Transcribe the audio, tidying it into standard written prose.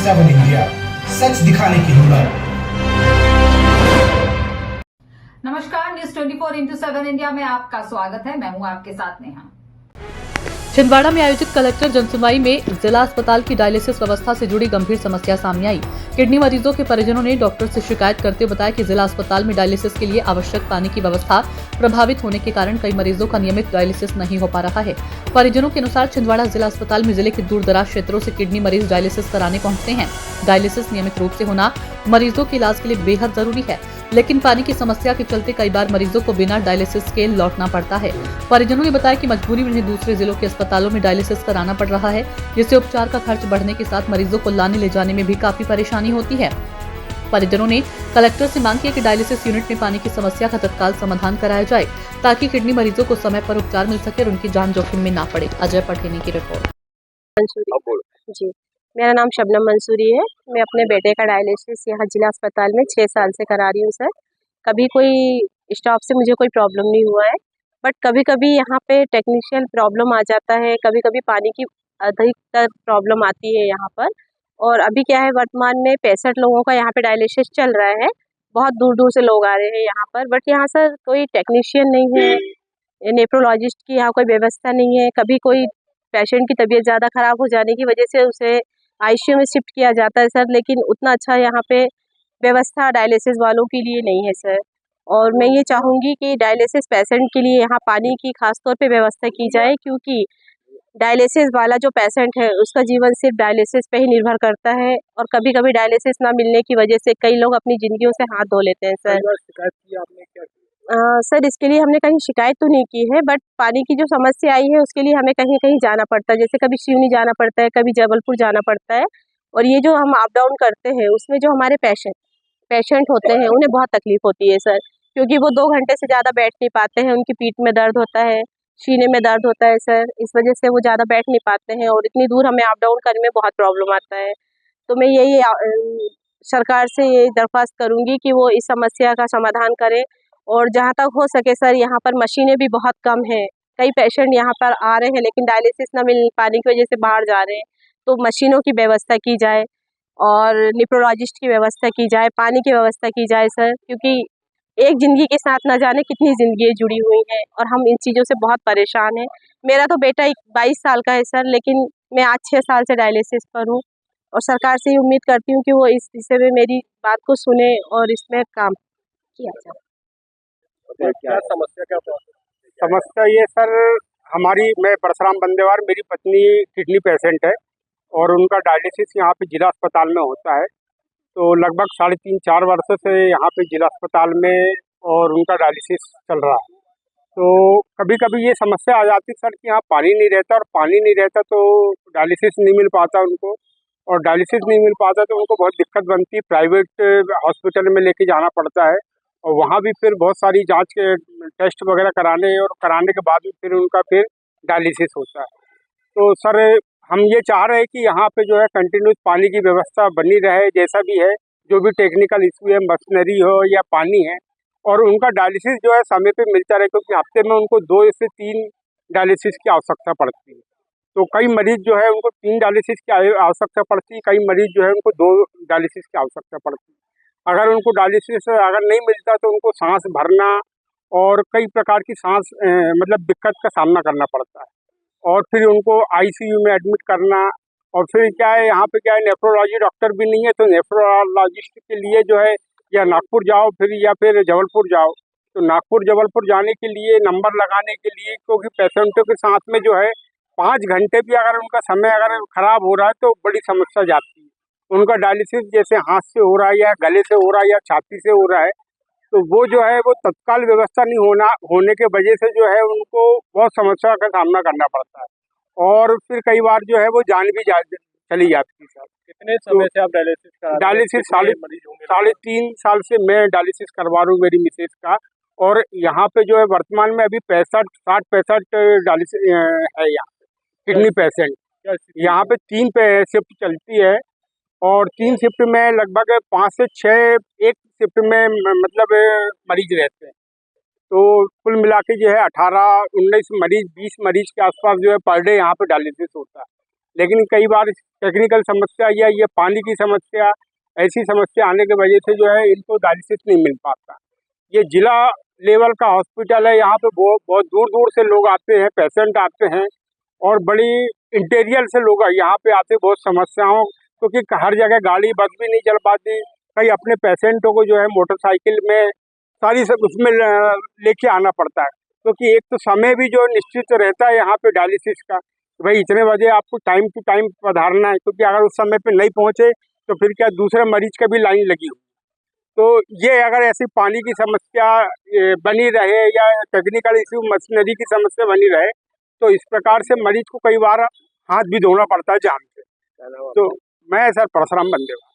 7 India, सच दिखाने की हिम्मत। नमस्कार, न्यूज 24x7 इंडिया में आपका स्वागत है। मैं हूं आपके साथ नेहा। छिंदवाड़ा में आयोजित कलेक्टर जनसुनवाई में जिला अस्पताल की डायलिसिस व्यवस्था से जुड़ी गंभीर समस्या सामने आई। किडनी मरीजों के परिजनों ने डॉक्टर से शिकायत करते हुए बताया कि जिला अस्पताल में डायलिसिस के लिए आवश्यक पानी की व्यवस्था प्रभावित होने के कारण कई मरीजों का नियमित डायलिसिस नहीं हो पा रहा है। परिजनों के अनुसार छिंदवाड़ा जिला अस्पताल में जिले के दूर दराज क्षेत्रों से किडनी मरीज डायलिसिस कराने पहुंचते हैं। डायलिसिस नियमित रूप से होना मरीजों के इलाज के लिए बेहद जरूरी है, लेकिन पानी की समस्या के चलते कई बार मरीजों को बिना डायलिसिस के लौटना पड़ता है। परिजनों ने बताया कि मजबूरी में उन्हें दूसरे जिलों के अस्पतालों में डायलिसिस कराना पड़ रहा है, जिससे उपचार का खर्च बढ़ने के साथ मरीजों को लाने ले जाने में भी काफी परेशानी होती है। परिजनों ने कलेक्टर से मांग की है कि डायलिसिस यूनिट में पानी की समस्या का तत्काल समाधान कराया जाए, ताकि किडनी मरीजों को समय पर उपचार मिल सके और उनकी जान जोखिम में ना पड़े। अजय पठेनी की रिपोर्ट। जी, मेरा नाम शबनम मंसूरी है। मैं अपने बेटे का डायलिसिस यहाँ जिला अस्पताल में 6 साल से करा रही हूँ सर। कभी कोई स्टाफ से मुझे कोई प्रॉब्लम नहीं हुआ है, बट कभी-कभी यहाँ पे टेक्नीशियन प्रॉब्लम आ जाता है, कभी-कभी पानी की अधिकतर प्रॉब्लम आती है यहाँ पर। और अभी क्या है, वर्तमान में 65 लोगों का यहाँ पे डायलिसिस चल रहा है। बहुत दूर-दूर से लोग आ रहे हैं यहाँ पर, बट यहाँ सर कोई टेक्नीशियन नहीं है, नेफ्रोलॉजिस्ट की यहाँ कोई व्यवस्था नहीं है। कभी कोई पेशेंट की तबीयत ज़्यादा ख़राब हो जाने की वजह से उसे आईसीयू में शिफ्ट किया जाता है सर, लेकिन उतना अच्छा यहाँ पे व्यवस्था डायलिसिस वालों के लिए नहीं है सर। और मैं ये चाहूँगी कि डायलिसिस पेशेंट के लिए यहाँ पानी की ख़ास तौर पे व्यवस्था की जाए, क्योंकि डायलिसिस वाला जो पेशेंट है उसका जीवन सिर्फ डायलिसिस पे ही निर्भर करता है, और कभी-कभी डायलिसिस ना मिलने की वजह से कई लोग अपनी ज़िंदगियों से हाथ धो लेते हैं सर। शिकायत की आपने क्या की? सर इसके लिए हमने कहीं शिकायत तो नहीं की है, बट पानी की जो समस्या आई है उसके लिए हमें कहीं-कहीं जाना पड़ता है। जैसे कभी सिवनी जाना पड़ता है, कभी जबलपुर जाना पड़ता है, और ये जो हम अप डाउन करते हैं उसमें जो हमारे पेशेंट होते हैं उन्हें बहुत तकलीफ होती है सर, क्योंकि वो 2 घंटे से ज़्यादा बैठ नहीं पाते हैं, उनकी पीठ में दर्द होता है, सीने में दर्द होता है सर, इस वजह से वो ज़्यादा बैठ नहीं पाते हैं और इतनी दूर हमें अप डाउन करने में बहुत प्रॉब्लम आता है। तो मैं यही सरकार से ये दरख्वास्त करूँगी कि वो इस समस्या का समाधान करें, और जहाँ तक हो सके सर यहाँ पर मशीनें भी बहुत कम हैं। कई पेशेंट यहाँ पर आ रहे हैं लेकिन डायलिसिस न मिल पाने की वजह से बाहर जा रहे हैं, तो मशीनों की व्यवस्था की जाए और नेफ्रोलॉजिस्ट की व्यवस्था की जाए, पानी की व्यवस्था की जाए सर, क्योंकि एक ज़िंदगी के साथ न जाने कितनी ज़िंदगियाँ जुड़ी हुई हैं और हम इन चीज़ों से बहुत परेशान हैं। मेरा तो बेटा 22 साल का है सर, लेकिन मैं आज 6 साल से डायलिसिस पर हूँ, और सरकार से ये उम्मीद करती हूँ कि वो इस विषय में मेरी बात को सुने और इसमें काम किया जाए। क्या समस्या समस्या ये सर मैं परशुराम बंदेवार, मेरी पत्नी किडनी पेशेंट है और उनका डायलिसिस यहाँ पे जिला अस्पताल में होता है। तो लगभग 3.5-4 वर्षों से यहाँ पे जिला अस्पताल में और उनका डायलिसिस चल रहा है। तो कभी कभी ये समस्या आ जाती सर कि यहाँ पानी नहीं रहता, और पानी नहीं रहता तो डायलिसिस नहीं मिल पाता उनको, और डायलिसिस नहीं मिल पाता तो उनको बहुत दिक्कत बनती है। प्राइवेट हॉस्पिटल में लेके जाना पड़ता है, और वहाँ भी फिर बहुत सारी जांच के टेस्ट वगैरह कराने के बाद भी फिर उनका फिर डायलिसिस होता है। तो सर हम ये चाह रहे हैं कि यहाँ पे जो है कंटिन्यूस पानी की व्यवस्था बनी रहे, जैसा भी है, जो भी टेक्निकल इशू है, मशीनरी हो या पानी है, और उनका डायलिसिस जो है समय पे मिलता रहे, क्योंकि हफ्ते में उनको 2 से 3 डायलिसिस की आवश्यकता पड़ती है। तो कई मरीज जो है उनको 3 डायलिसिस की आवश्यकता पड़ती है, कई मरीज जो है उनको 2 डायलिसिस की आवश्यकता पड़ती है। अगर उनको डायलिसिस अगर नहीं मिलता तो उनको सांस भरना और कई प्रकार की मतलब दिक्कत का सामना करना पड़ता है, और फिर उनको आईसीयू में एडमिट करना। और फिर क्या है, यहाँ पे क्या है, नेफ्रोलॉजी डॉक्टर भी नहीं है, तो नेफ्रोलॉजिस्ट के लिए जो है या नागपुर जाओ या फिर जबलपुर जाओ। तो नागपुर जबलपुर जाने के लिए, नंबर लगाने के लिए, क्योंकि पेशेंटों के साथ में जो है 5 घंटे भी अगर उनका समय अगर खराब हो रहा है तो बड़ी समस्या जाती है। उनका डायलिसिस जैसे हाथ से हो रहा है या गले से हो रहा है या छाती से हो रहा है, तो वो जो है वो तत्काल व्यवस्था नहीं होने के वजह से जो है उनको बहुत समस्या का सामना करना पड़ता है, और फिर कई बार जो है वो जान भी चली जाती है सर। कितने समय से आप डायलिसिस करा रहे हैं? डायलिसिस मरीज होंगे? 3.5 साल से मैं डायलिसिस करवा रहा हूँ मेरी मिसेज का, और यहाँ पे जो है वर्तमान में अभी 65 डायलिसिस है यहाँ किडनी पेशेंट। यहाँ पे 3 शिफ्ट चलती है, और 3 शिफ्ट में लगभग 5 से 6 एक शिफ्ट में मतलब मरीज रहते हैं। तो कुल मिला के जो है 18-19 मरीज, 20 मरीज के आसपास जो है पर डे यहाँ पे डायलिसिस होता है। लेकिन कई बार टेक्निकल समस्या या ये पानी की समस्या, ऐसी समस्या आने की वजह से जो है इनको डायलिसिस नहीं मिल पाता। ये जिला लेवल का हॉस्पिटल है, यहाँ पे बहुत दूर दूर से लोग आते हैं, पेशेंट आते हैं और बड़ी इंटीरियर से लोग यहाँ पे आते, बहुत समस्याओं, क्योंकि हर जगह गाड़ी बस भी नहीं चल पाती। कई अपने पेशेंटों को जो है मोटरसाइकिल में सारी सब उसमें लेके आना पड़ता है, क्योंकि एक तो समय भी जो निश्चित रहता है यहाँ पे डायलिसिस का, भाई इतने बजे आपको टाइम टू टाइम पधारना है, क्योंकि अगर उस समय पे नहीं पहुँचे तो फिर क्या दूसरे मरीज का भी लाइन लगी हुई। तो ये अगर ऐसी पानी की समस्या बनी रहे या टेक्निकल इश्यू, मशीनरी की समस्या बनी रहे, तो इस प्रकार से मरीज को कई बार हाथ भी धोना पड़ता है जान से। तो मैं सर परशुराम बंदेवा।